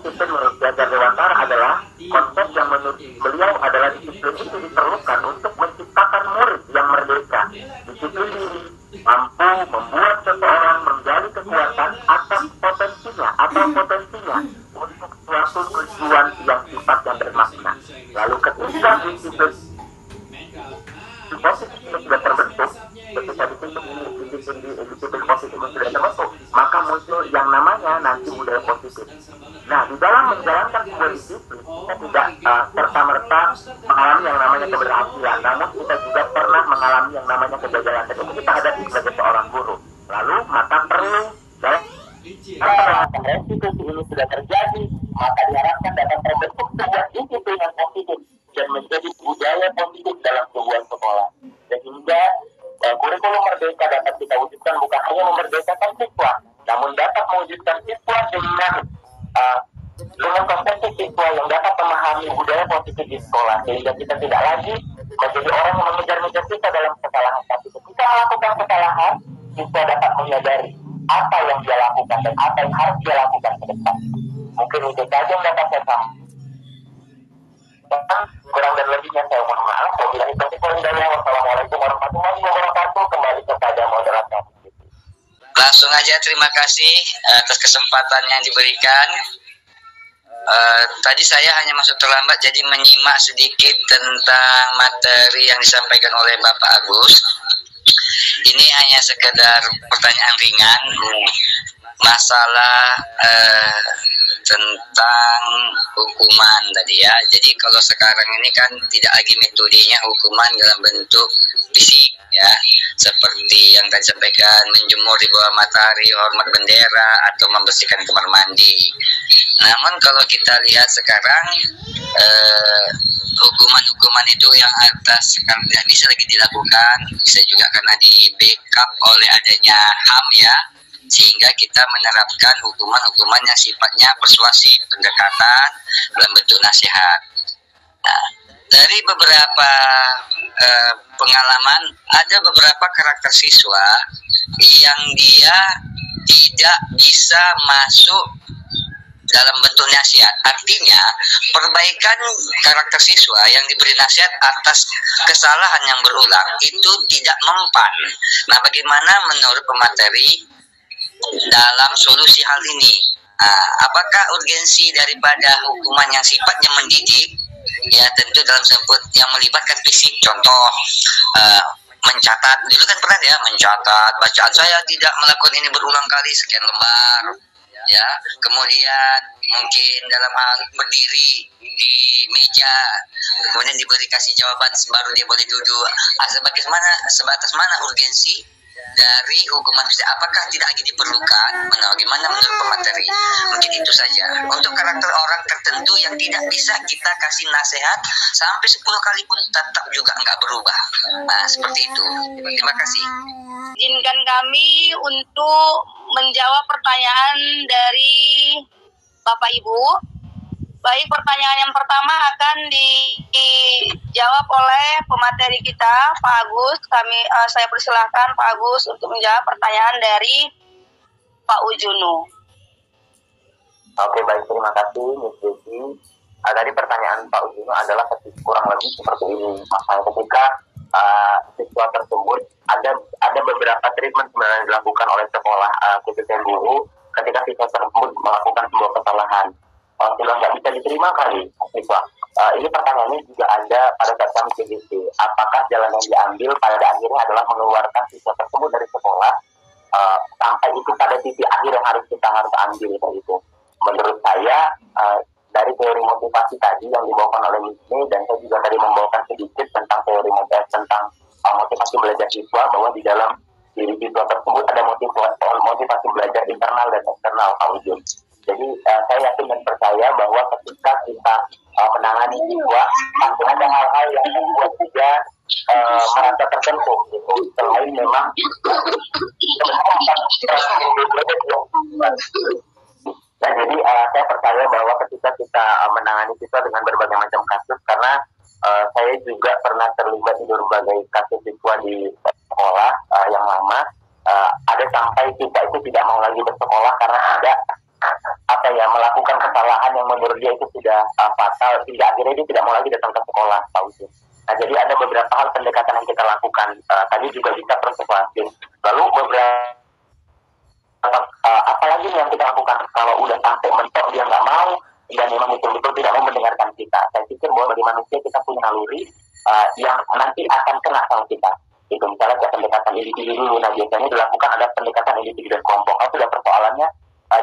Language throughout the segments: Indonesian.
disiplin menurut belajar dewantara adalah konsep yang menurut beliau adalah disiplin itu diperlukan untuk menciptakan murid yang merdeka. Disiplin diri mampu membuat seseorang menggali kekuatan atau potensinya untuk suatu tujuan yang sifatnya bermakna. Lalu ketika disiplin positif itu sudah terbentuk, ketika disiplin positif itu sudah terbentuk, maka muncul yang namanya nanti budaya positif. Nah, di dalam menjalankan sebuah disiplin, kita tidak serta-merta mengalami yang namanya keberhasilan, namun kita juga pernah mengalami yang namanya kegagalan. Dan itu kita hadapi sebagai seorang guru. Lalu, maka perlu resiko ini sudah terjadi, maka diharapkan dapat terbentuk sebuah disiplin yang positif dan menjadi budaya positif dalam sebuah sekolah. Sehingga kurikulum merdeka dapat kita wujudkan bukan hanya memerdekakan siswa, namun dapat mewujudkan siswa dengan kompetensi siswa yang dapat memahami budaya positif di sekolah, sehingga kita tidak lagi menjadi orang yang mengejar-ngejar kita dalam kesalahan. Tapi ketika melakukan kesalahan, siswa dapat menyadari apa yang dia lakukan dan apa yang harus dia lakukan ke depan. Mungkin itu saja yang dapat saya sampaikan. Kurang dan lebihnya saya mohon maaf. Wassalamualaikum warahmatullahi wabarakatuh. Kembali kepada moderator. Langsung aja, terima kasih atas kesempatan yang diberikan. Tadi saya hanya masuk terlambat, jadi menyimak sedikit tentang materi yang disampaikan oleh Bapak Agus. Ini hanya sekedar pertanyaan ringan, masalah tentang hukuman tadi ya. Jadi kalau sekarang ini kan tidak lagi metodenya hukuman dalam bentuk fisik ya, seperti yang tadi sampaikan, menjemur di bawah matahari, hormat bendera, atau membersihkan kamar mandi. Namun kalau kita lihat sekarang hukuman-hukuman itu yang atas sekarang tidak bisa lagi dilakukan, bisa juga karena di backup oleh adanya HAM ya, sehingga kita menerapkan hukuman-hukuman yang sifatnya persuasif, pendekatan dalam bentuk nasihat. Nah, dari beberapa pengalaman, ada beberapa karakter siswa yang dia tidak bisa masuk dalam bentuk nasihat. Artinya, perbaikan karakter siswa yang diberi nasihat atas kesalahan yang berulang itu tidak mempan. Nah, bagaimana menurut pemateri dalam solusi hal ini? Apakah urgensi daripada hukuman yang sifatnya mendidik? Ya, tentu dalam semput yang melibatkan fisik. Contoh, mencatat. Dulu kan pernah ya, mencatat bacaan saya tidak melakukan ini berulang kali sekian lembar. Ya, kemudian mungkin dalam hal berdiri di meja, kemudian diberi kasih jawaban baru dia boleh duduk. Sebatas mana urgensi dari hukuman fisik? Apakah tidak lagi diperlukan? Bagaimana menurut pemateri? Mungkin itu saja. Untuk karakter orang tertentu yang tidak bisa kita kasih nasihat sampai 10 kali pun tetap juga nggak berubah. Nah, seperti itu. Terima kasih. Izinkan kami untuk menjawab pertanyaan dari Bapak Ibu. Baik, pertanyaan yang pertama akan dijawab oleh pemateri kita, Pak Agus. Saya persilahkan Pak Agus untuk menjawab pertanyaan dari Pak Ujunu. Oke, baik, terima kasih, Ms. Desi. Dari pertanyaan Pak Ujunu adalah kurang lebih seperti ini. Masalah ketika siswa tersebut ada beberapa treatment sebenarnya dilakukan oleh sekolah, khususnya guru, ketika siswa tersebut melakukan sebuah kesalahan. Sudah nggak bisa diterima kali siswa. Ini pertanyaannya juga ada pada saat kami CDC. Apakah jalan yang diambil pada akhirnya adalah mengeluarkan siswa tersebut dari sekolah sampai itu pada titik akhir yang kita harus ambil itu. Menurut saya dari teori motivasi tadi yang dibawakan oleh Misne, dan saya juga tadi membawakan sedikit tentang teori motivasi belajar siswa, bahwa di dalam diri siswa tersebut ada motivasi belajar internal dan eksternal, Pak Ujun. Jadi saya yakin dan percaya bahwa ketika kita menangani siswa, pasti ada hal-hal yang membuat dia merasa tersentuh gitu. Selain memang nah, jadi saya percaya bahwa ketika kita menangani siswa dengan berbagai macam kasus, karena saya juga pernah terlibat di berbagai kasus siswa di sekolah yang lama, ada sampai siswa itu tidak mau lagi bersekolah karena ada melakukan kesalahan yang menurut dia itu sudah fatal, sehingga akhirnya dia tidak mau lagi datang ke sekolah, Pak Uji. Nah, jadi ada beberapa hal pendekatan yang kita lakukan. Tadi juga bisa persuasif. Lalu beberapa apalagi yang kita lakukan kalau udah sampai mentok dia nggak mau dan memang betul-betul tidak mau mendengarkan kita. Saya pikir bahwa bagi manusia kita punya naluri yang nanti akan kena sama kita. Itu misalnya ke pendekatan individu dulu. Nah, biasanya dilakukan ada pendekatan individu dan kelompok. Kalau sudah persoalannya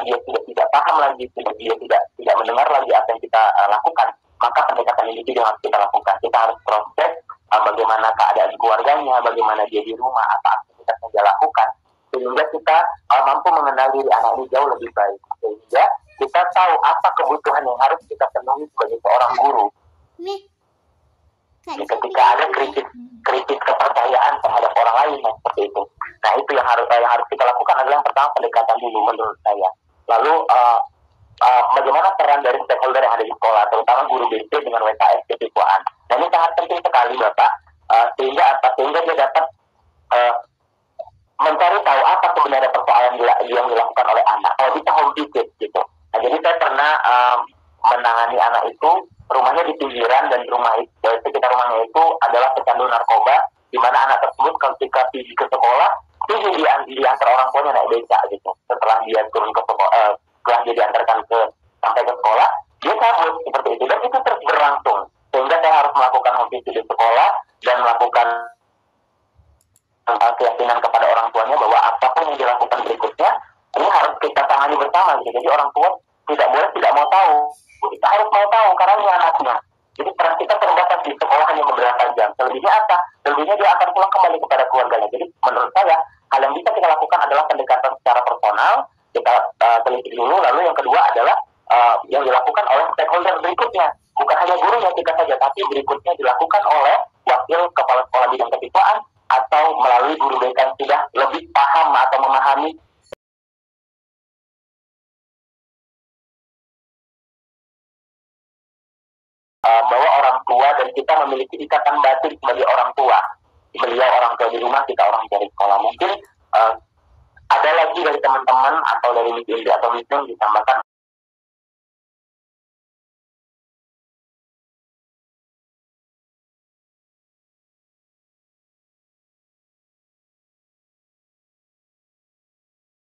dia tidak paham lagi, dia tidak mendengar lagi apa yang kita lakukan, maka pendekatan individu yang harus kita lakukan. Kita harus proses bagaimana keadaan keluarganya, bagaimana dia di rumah, apa aktivitas yang dia lakukan, sehingga kita mampu mengenal diri anak ini jauh lebih baik. Sehingga kita tahu apa kebutuhan yang harus kita penuhi sebagai seorang guru. Ketika ada krisis kepercayaan terhadap orang lain, seperti itu. Nah, itu yang harus kita lakukan adalah yang pertama pendekatan dulu menurut saya. Lalu bagaimana peran dari stakeholder yang ada di sekolah, terutama guru BC dengan WKS kesiswaan. Nah, ini sangat penting sekali, Bapak, sehingga dia dapat mencari tahu apa sebenarnya persoalan yang dilakukan oleh anak. Kalau bisa home visit gitu. Nah, jadi saya pernah menangani anak itu, rumahnya di pinggiran dan sekitar rumahnya itu adalah pecandu narkoba, di mana anak tersebut ketika pergi ke sekolah, dia diantar orang tuanya naik beca gitu. Setelah dia turun ke sekolah, setelah dia diantarkan sampai ke sekolah, dia cabut seperti itu, dan itu terus berlangsung. Sehingga saya harus melakukan home visit di sekolah dan melakukan keyakinan kepada orang tuanya bahwa apapun yang dilakukan berikutnya ini harus kita tangani bersama gitu. Jadi orang tua tidak mau tahu, kita harus mau tahu karena ini anaknya. Jadi peran kita terbatas di sekolah hanya beberapa jam. Selebihnya apa? Selebihnya dia akan pulang kembali kepada keluarganya. Jadi menurut saya hal yang bisa kita lakukan adalah pendekatan secara personal, kita teliti dulu. Lalu yang kedua adalah yang dilakukan oleh stakeholder berikutnya. Bukan hanya gurunya kita saja, tapi berikutnya dilakukan oleh wakil kepala sekolah bidang kesiswaan atau melalui guru BK yang sudah lebih paham atau memahami bahwa orang tua dan kita memiliki ikatan batin sebagai orang tua. Beliau orang tua di rumah, kita orang tua di sekolah. Mungkin ada lagi dari teman-teman atau dari media atau meeting ditambahkan